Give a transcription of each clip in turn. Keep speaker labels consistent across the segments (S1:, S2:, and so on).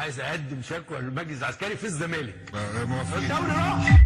S1: عايز اقدم شكوى للمجلس العسكري في الزمالك.
S2: موافقين.
S1: الدوري راح.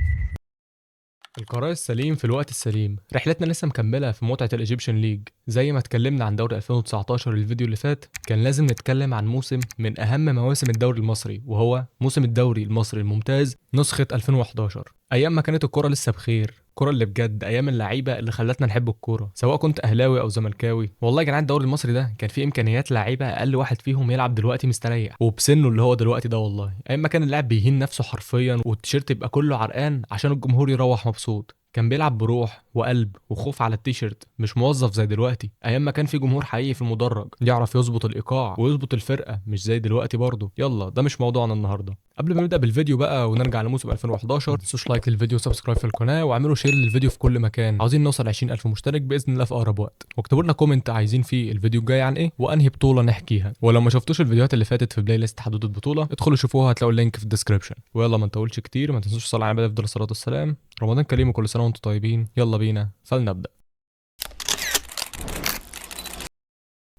S3: القرار السليم في الوقت السليم. رحلتنا لسه مكملة في متعة الايجيبشن ليج. زي ما اتكلمنا عن دوري 2019 الفيديو اللي فات، كان لازم نتكلم عن موسم من أهم مواسم الدوري المصري، وهو موسم الدوري المصري الممتاز نسخة 2011. أيام ما كانت الكرة لسه بخير، الكرة اللي بجد، أيام اللعيبة اللي خلتنا نحب الكورة، سواء كنت أهلاوي أو زملكاوي. والله يا جدعان الدوري المصري ده كان فيه إمكانيات لعيبة أقل واحد فيهم يلعب دلوقتي مستريح وبسنه اللي هو دلوقتي ده. والله أيام ما كان اللاعب بيهين نفسه حرفيا والتيشيرت يبقى كله عرقان عشان الجمهور يروح مبسوط. كان بيلعب بروح وقلب وخوف على التيشيرت، مش موظف زي دلوقتي. ايام ما كان في جمهور حقيقي في المدرج يعرف يظبط الايقاع ويظبط الفرقه، مش زي دلوقتي برضه. يلا ده مش موضوعنا النهارده. قبل ما نبدا بالفيديو بقى ونرجع لموسم 2011، ما تنسوش لايك للفيديو وسبسكرايب في القناه واعملوا شير للفيديو في كل مكان. عاوزين نوصل 20000 مشترك باذن الله في اقرب وقت. واكتبوا لنا كومنت عايزين فيه الفيديو الجاي عن ايه وانهي بطوله نحكيها. ولو ما شفتوش الفيديوهات اللي فاتت في بلاي ليست حدود البطوله، ادخلوا شوفوها هتلاقوا اللينك في الديسكربشن. ويلا ما نطولش كتير، ما تنسوش الصلاه على النبي افضل الصلاه والسلام. رمضان كريم وكل سنه وانتم طيبين. يلا بينا فلنبدا.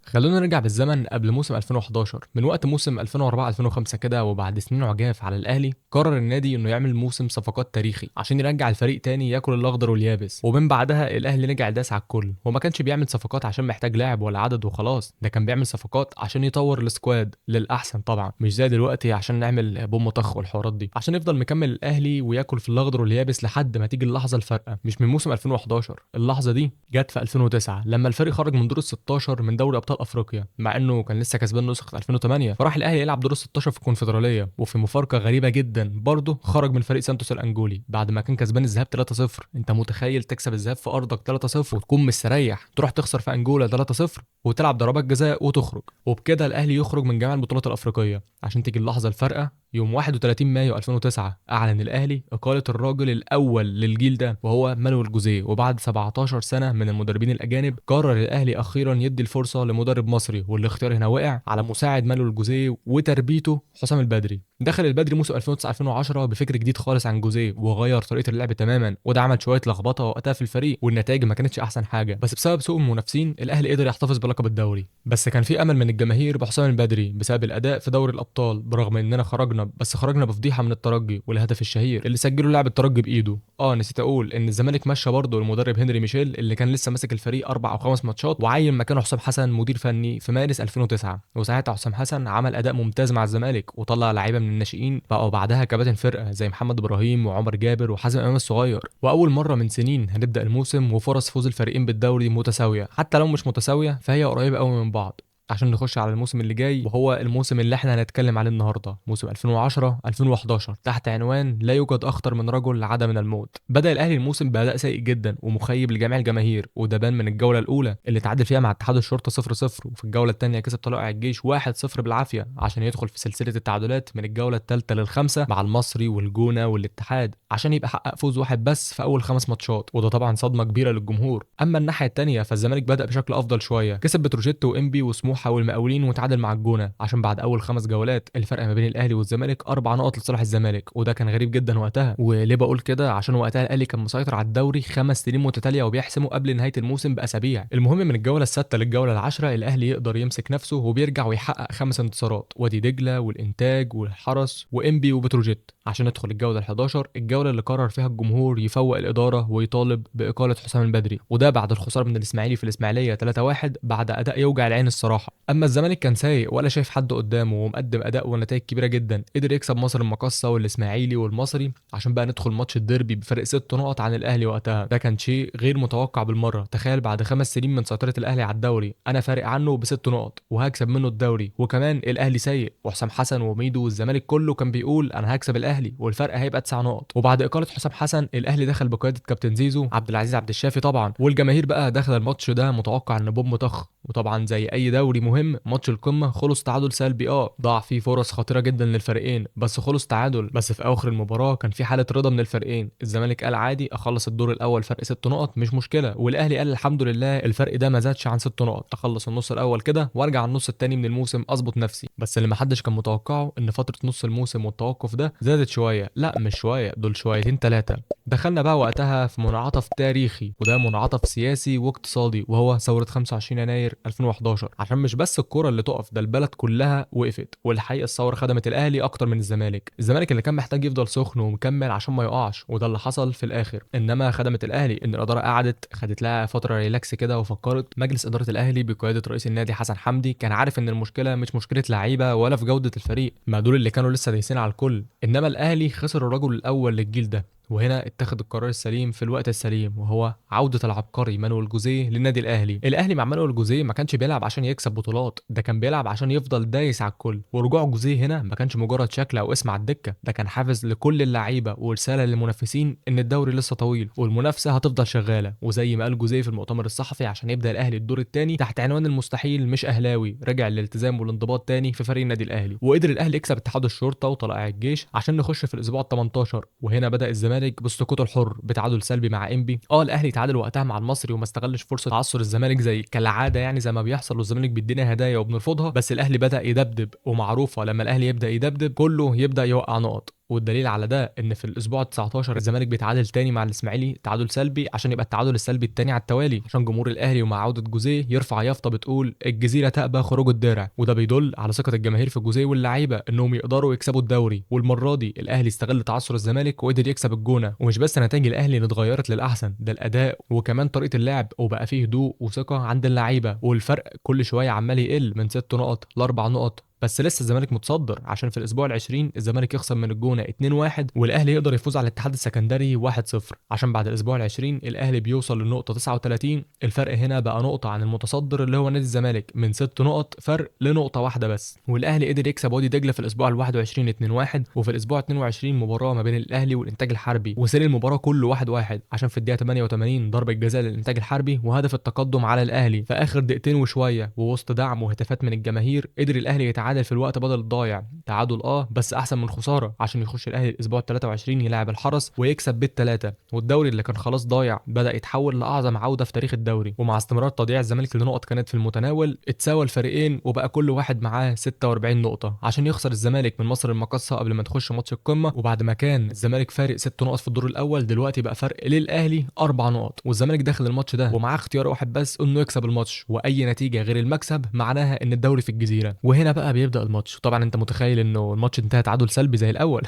S3: خلونا نرجع بالزمن قبل موسم 2011، من وقت موسم 2004 2005 كده، وبعد سنين عجاف على الاهلي قرر النادي انه يعمل موسم صفقات تاريخي عشان يرجع الفريق تاني ياكل الاخضر واليابس. ومن بعدها الاهلي رجع داس على الكل، وما كانش بيعمل صفقات عشان محتاج لاعب ولا عدد وخلاص، ده كان بيعمل صفقات عشان يطور السكواد للاحسن طبعا، مش زي دلوقتي عشان نعمل بوم طخ والحوارات دي، عشان يفضل مكمل الاهلي وياكل في الاخضر واليابس لحد ما تيجي اللحظه الفارقه. مش من موسم 2011، اللحظه دي جت في 2009 لما الفريق خرج من دور ال 16 من دوري ابطال افريقيا، مع انه كان لسه كسبان نسخه 2008. فراح الاهلي يلعب دور ال 16 في الكونفدراليه، وفي مفارقه غريبه جدا برضه خرج من فريق سانتوس الانجولي بعد ما كان كسبان الذهاب 3-0. انت متخيل تكسب الذهاب في ارضك 3-0 وتكون مستريح، تروح تخسر في انجولا 3-0 وتلعب ضربات جزاء وتخرج، وبكده الاهلي يخرج من جميع البطولات الافريقيه. عشان تيجي اللحظه الفارقه يوم 31 مايو 2009 اعلن الاهلي اقاله الراجل الاول للجيل ده وهو مانويل جوزيه. وبعد 17 سنه من المدربين الاجانب قرر الاهلي اخيرا يدي الفرصه لمدرب مصري، والاختيار هنا وقع على مساعد مانويل جوزيه وتربيته حسام البدري. دخل البدري موسم 2009 2010 بفكر جديد خالص عن جوزيه وغير طريقه اللعب تماما، وده عمل شويه لخبطه وقتها في الفريق والنتائج ما كانتش احسن حاجه. بس بسبب سوء المنافسين الاهلي قدر يحتفظ بلقب الدوري. بس كان في امل من الجماهير بحسام البدري بسبب الاداء في دوري الابطال، برغم اننا خرجنا بفضيحه من الترجي والهدف الشهير اللي سجله لاعب الترجي بايده. نسيت اقول ان الزمالك مشى برضه المدرب هنري ميشيل اللي كان لسه ماسك الفريق 4 أو 5 ماتشات، وعين مكانه حسام حسن مدير فني في مارس 2009. وساعتها حسام حسن عمل اداء ممتاز مع الزمالك وطلع لعيبه من الناشئين بقوا بعدها كباتن فرقه زي محمد ابراهيم وعمر جابر وحازم امام الصغير. واول مره من سنين هنبدا الموسم وفرص فوز الفريقين بالدوري متساويه، حتى لو مش متساويه فهي قريبه قوي من بعض، عشان نخش على الموسم اللي جاي وهو الموسم اللي احنا هنتكلم عليه النهارده، موسم 2010 2011 تحت عنوان لا يوجد اخطر من رجل عاد من الموت. بدا الاهلي الموسم باداء سيء جدا ومخيب لجميع الجماهير، وده بان من الجوله الاولى اللي تعادل فيها مع اتحاد الشرطه 0-0، وفي الجوله الثانيه كسب طلائع الجيش 1-0 بالعافيه عشان يدخل في سلسله التعادلات من الجوله الثالثه للخامسه مع المصري والجونه والاتحاد عشان يبقى حقق فوز واحد بس في اول 5 ماتشات، وده طبعا صدمه كبيره للجمهور. اما الناحيه الثانيه فالزمالك بدا بشكل افضل شويه، كسب بتروجيت وانبي وسموحه والمقاولين وتعادل مع الجونه، عشان بعد اول 5 جولات الفرق ما بين الاهلي والزمالك 4 نقط لصالح الزمالك، وده كان غريب جدا وقتها. وليه بقول كده؟ عشان وقتها الاهلي كان مسيطر على الدوري 5 سنين متتاليه وبيحسمه قبل نهايه الموسم باسابيع. المهم من الجوله السادسه للجوله العاشره الاهلي يقدر يمسك نفسه وبيرجع ويحقق 5 انتصارات، وادي دجله والانتاج والحرس وانبي وبتروجيت، عشان ندخل الجوله ال11، الجوله اللي قرر فيها الجمهور يفوق الاداره ويطالب باقاله حسام البدري، وده بعد الخساره من الاسماعيلي في الاسماعيليه 3-1 بعد اداء يوجع العين الصراحه. اما الزمالك كان سايق ولا شايف حد قدامه ومقدم اداء ونتائج كبيره جدا، قدر يكسب مصر المقاصه والاسماعيلي والمصري عشان بقى ندخل ماتش الديربي بفرق 6 نقط عن الاهلي وقتها. ده كان شيء غير متوقع بالمره. تخيل بعد 5 سنين من سيطره الاهلي على الدوري انا فارق عنه ب6 نقط وهكسب منه الدوري، وكمان الاهلي سايق وحسام حسن وميدو والزمالك كله كان بيقول انا هكسب الاهلي والفرق هيبقى 9 نقط. وبعد اقاله حسام حسن الاهلي دخل بقياده كابتن زيزو عبد العزيز عبد الشافي طبعا، والجماهير بقى داخله الماتش ده متوقع ان بوم طخ. وطبعا زي اي دوري مهم ماتش القمه خلص تعادل سلبي، ضاع فيه فرص خطيره جدا للفريقين بس خلص تعادل. بس في اخر المباراه كان في حاله رضا من الفريقين، الزمالك قال عادي اخلص الدور الاول فرق 6 نقط مش مشكله، والاهلي قال الحمد لله الفرق ده ما زادش عن 6 نقط، اخلص النص الاول كده وارجع النص الثاني من الموسم اظبط نفسي. بس اللي ما حدش كان متوقعه ان فتره نص الموسم والتوقف ده زاد زادت شويه، لا مش شويه، دول شويتين ثلاثه. دخلنا بقى وقتها في منعطف تاريخي، وده منعطف سياسي واقتصادي، وهو ثوره 25 يناير 2011. عشان مش بس الكوره اللي تقف، ده البلد كلها وقفت. والحقيقه الثوره خدمت الاهلي اكتر من الزمالك اللي كان محتاج يفضل سخن ومكمل عشان ما يقعش، وده اللي حصل في الاخر. انما خدمت الاهلي ان الاداره قعدت خدت لها فتره ريلاكس كده وفكرت. مجلس اداره الاهلي بقياده رئيس النادي حسن حمدي كان عارف ان المشكله مش مشكله لعيبه ولا في جوده الفريق، ما دول اللي كانوا لسه دايسين على الكل. انما الاهلي خسر الرجل الاول للجيل ده، وهنا اتخذ القرار السليم في الوقت السليم، وهو عودة العبقري مانويل جوزيه للنادي الأهلي. الأهلي مع مانويل جوزيه ما كانش بيلعب عشان يكسب بطولات، ده كان بيلعب عشان يفضل دايس على الكل. ورجوع جوزيه هنا ما كانش مجرد شكل أو اسم على الدكة، ده كان حافز لكل اللعيبة ورسالة للمنافسين إن الدوري لسه طويل والمنافسة هتفضل شغالة. وزي ما قال جوزيه في المؤتمر الصحفي عشان يبدأ الأهلي الدور الثاني تحت عنوان المستحيل مش أهلاوي، رجع للالتزام والانضباط تاني في فريق النادي الأهلي. وقدر الأهلي يكسب اتحاد الشرطة وطلائع الجيش عشان نخش في الأسبوع ال 18. وهنا بدأ الزمالك بالسقوط الحر بتعادل سلبي مع انبي. الاهلي تعادل وقتها مع المصري وما استغلش فرصه تعثر الزمالك زي كالعاده، يعني زي ما بيحصل والزمالك بيدينا هدايا وبنرفضها. بس الاهلي بدا يدبدب، ومعروفه لما الاهلي يبدا يدبدب كله يبدا يوقع نقط. والدليل على ده ان في الاسبوع ال 19 الزمالك بيتعادل تاني مع الاسماعيلي تعادل سلبي عشان يبقى التعادل السلبي التاني على التوالي، عشان جمهور الاهلي ومع عوده جوزيه يرفع يافطه بتقول الجزيره تأبى خروج الدرع. وده بيدل على ثقه الجماهير في جوزيه واللعيبه انهم يقدروا يكسبوا الدوري. والمره دي الاهلي استغل تعثر الزمالك وقدر يكسب الجونه. ومش بس نتائج الاهلي اللي اتغيرت للاحسن، ده الاداء وكمان طريقه اللعب، وبقى فيه هدوء وثقه عند اللعيبه. والفرق كل شويه عمال يقل من 6 نقط ل4 نقط. بس لسه الزمالك متصدر، عشان في الاسبوع ال20 الزمالك يخسر من الجونه 2-1 والاهلي يقدر يفوز على الاتحاد السكندري 1-0، عشان بعد الاسبوع ال20 الاهلي بيوصل للنقطه 39. الفرق هنا بقى نقطه عن المتصدر اللي هو نادي الزمالك، من 6 نقط فرق لنقطه واحده بس. والاهلي قدر يكسب وادي دجله في الاسبوع ال21 2-1، وفي الاسبوع 22 مباراه ما بين الاهلي والانتاج الحربي، وسير المباراه كله 1-1 عشان في الدقيقه 88 ضربه جزاء للانتاج الحربي وهدف التقدم على الاهلي في اخر دقيقتين وشويه. ووسط دعم وهتافات من الجماهير قدر الاهلي يتعادل في الوقت بدل الضايع. تعادل بس احسن من خساره، عشان يخش الاهلي الاسبوع 23 يلاعب الحرس ويكسب بالثلاثه. والدوري اللي كان خلاص ضايع بدا يتحول لاعظم عوده في تاريخ الدوري. ومع استمرار تضييع الزمالك لنقط كانت في المتناول اتساوى الفريقين وبقى كل واحد معاه 46 نقطه، عشان يخسر الزمالك من مصر المقاصه قبل ما تخش ماتش القمه. وبعد ما كان الزمالك فارق 6 نقط في الدور الاول، دلوقتي بقى فرق للاهلي 4 نقط. والزمالك داخل الماتش ده ومعاه اختيار واحد بس، انه يكسب الماتش، واي نتيجه غير المكسب معناها ان الدوري في الجزيره. وهنا بقى بيبدا الماتش. طبعا انت متخيل انه الماتش انتهى تعادل سلبي زي الاول.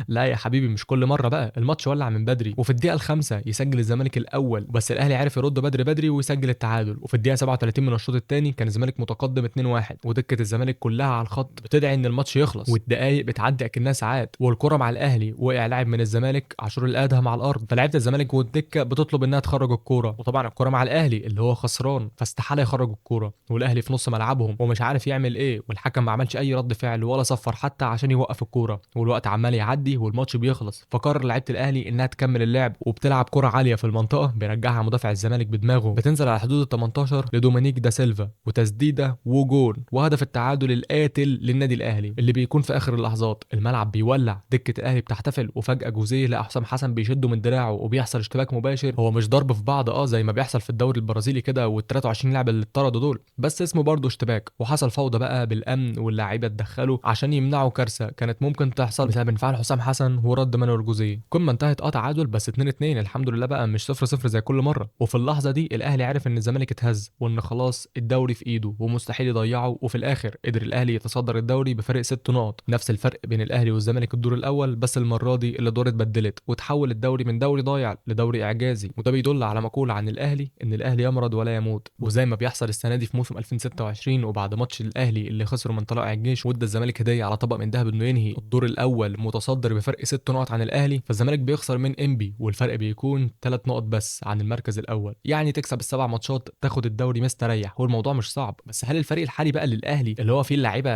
S3: لا يا حبيبي، مش كل مره بقى، الماتش ولع من بدري. وفي الدقيقه الخامسه يسجل الزمالك الاول، بس الاهلي عرف يرد بدري ويسجل التعادل. وفي الدقيقه 37 من الشوط الثاني كان الزمالك متقدم 2-1، ودكه الزمالك كلها على الخط بتدعي ان الماتش يخلص، والدقايق بتعدي اكنها ساعات. والكره مع الاهلي وقع لاعب من الزمالك عاشور الادهم على الارض، فلعيبه الزمالك والدكه بتطلب انها تخرج الكوره. وطبعا الكوره مع الاهلي اللي هو خسران، فاستحاله يخرج الكوره، والاهلي في نص ملعبهم ومش عارف يعمل ايه. والحكم ما عملش اي رد فعل ولا صفر حتى عشان يوقف الكوره. والوقت عمال يعدي والماتش بيخلص، فقرر لعيبه الاهلي انها تكمل اللعب، وبتلعب كره عاليه في المنطقه بيرجعها مدافع الزمالك بدماغه، بتنزل على حدود ال 18 لدومينيك دا سيلفا، وتسديده وجول وهدف التعادل القاتل للنادي الاهلي اللي بيكون في اخر اللحظات. الملعب بيولع، دكه الاهلي بتحتفل، وفجاه جوزيه لقى حسام حسن بيشده من دراعه وبيحصل اشتباك مباشر. هو مش ضرب في بعض زي ما بيحصل في الدوري البرازيلي كده وال23 لاعب اللي اتطردوا دول، بس اسمه برضه اشتباك. وحصل فوضى بقى بالامن واللاعيبه اتدخلوا عشان يمنعوا كارثه كانت ممكن تحصل بسبب انفعال حسام حسن ورد مانويل جوزيه. القمه انتهت تعادل بس 2-2 الحمد لله بقى، مش 0-0 زي كل مره. وفي اللحظه دي الاهلي عرف ان الزمالك اتهز وان خلاص الدوري في ايده ومستحيل يضيعه. وفي الاخر قدر الاهلي يتصدر الدوري بفرق 6 نقط، نفس الفرق بين الاهلي والزمالك الدور الاول، بس المره دي الادوار اتبدلت وتحول الدوري من دوري ضايع لدوري اعجازي. وده بيدل على مقوله عن الاهلي ان الاهلي يمرض ولا يموت. وزي ما بيحصل السنه دي في موسم 2026 وبعد ماتش الاهلي اللي خسره من طلائع الجيش وادى الزمالك هديه على طبق من ذهب انه ينهي الدور الاول متصدر بفرق 6 نقط عن الاهلي، فالزمالك بيخسر من انبي والفرق بيكون 3 نقط بس عن المركز الاول. يعني تكسب السبع ماتشات تاخد الدوري مستريح. هو الموضوع مش صعب، بس هل الفريق الحالي بقى للاهلي اللي هو فيه اللعيبه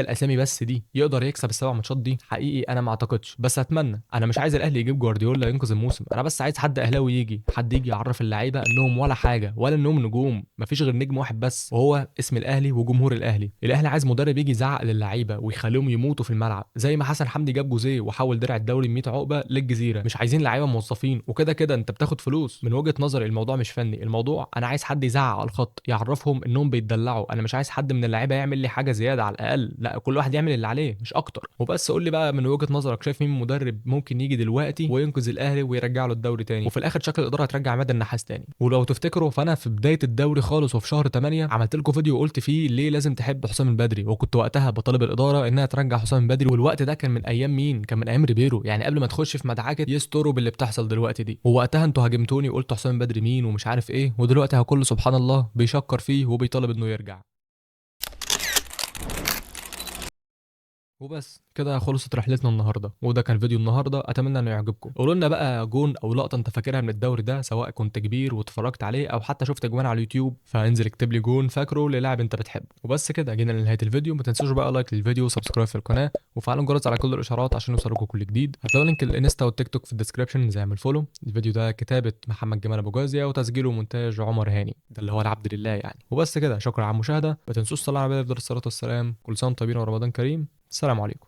S3: الاسامي بس دي يقدر يكسب السبع ماتشات دي؟ حقيقي انا ما اعتقدش، بس اتمنى. انا مش عايز الاهلي يجيب جوارديولا ينقذ الموسم، انا بس عايز حد اهلاوي يجي، حد يجي يعرف اللعيبه انهم ولا حاجه ولا انهم نجوم، مفيش غير نجم واحد بس وهو اسم الاهلي وجمهور الاهلي. الاهلي عايز مدرب يجي يزعق للعيبه ويخليهم يموتوا في الملعب زي ما حسن حمدي جاب جوزيه وحول درع الدوري 100 عقبه للجزيره. مش عايزين لعيبه موظفين مين، وكده كده انت بتاخد فلوس. من وجهة نظري الموضوع مش فني، الموضوع انا عايز حد يزعق على الخط يعرفهم انهم بيتدلعوا. انا مش عايز حد من اللعيبه يعمل لي حاجه زياده على الاقل، لا كل واحد يعمل اللي عليه مش اكتر. وبس قول لي بقى من وجهة نظرك شايف مين مدرب ممكن يجي دلوقتي وينقذ الاهلي ويرجع له الدوري تاني، وفي الاخر شكل الاداره هترجع عماد النحاس تاني. ولو تفتكروا فانا في بدايه الدوري خالص وفي شهر 8 عملت لكم فيديو وقلت فيه ليه لازم تحب حسام البدري، وكنت وقتها بطالب الاداره انها ترجع حسام البدري. والوقت ده كان من ايام مين؟ كان من ايام ريبيرو، يعني قبل ما تخش في مدعكه يستروا باللي بتحصل دلوقتي دي. ووقتها انتوا هاجمتوني وقلتوا حسام البدري مين ومش عارف ايه، ودلوقتي هكل سبحان الله بيشكر فيه وبيطالب انه يرجع. وبس كده خلصت رحلتنا النهارده، وده كان فيديو النهارده، اتمنى انه يعجبكم. قولوا لنا بقى جون او لقطه انت فاكرها من الدوري ده، سواء كنت كبير واتفرجت عليه او حتى شفت اجوان على اليوتيوب، فانزل اكتب لي جون فاكره للاعب انت بتحبه. وبس كده جينا لنهايه الفيديو. ما تنسوش بقى لايك للفيديو وسبسكرايب في القناه وفعلوا الجرس على كل الاشعارات عشان يوصلكم كل جديد. هتلاقوا لينك الانستا والتيك توك في الديسكربشن، زي ما الفولو. الفيديو ده كتابه محمد جمال ابو جازيه وتسجيله ومونتاج عمر هاني، ده اللي هو العبد لله يعني. وبس كده شكرا على المشاهده. ما تنسوش تصلوا على النبي عليه الصلاه والسلام. كل سنه وانتم طيبين ورمضان كريم. السلام عليكم.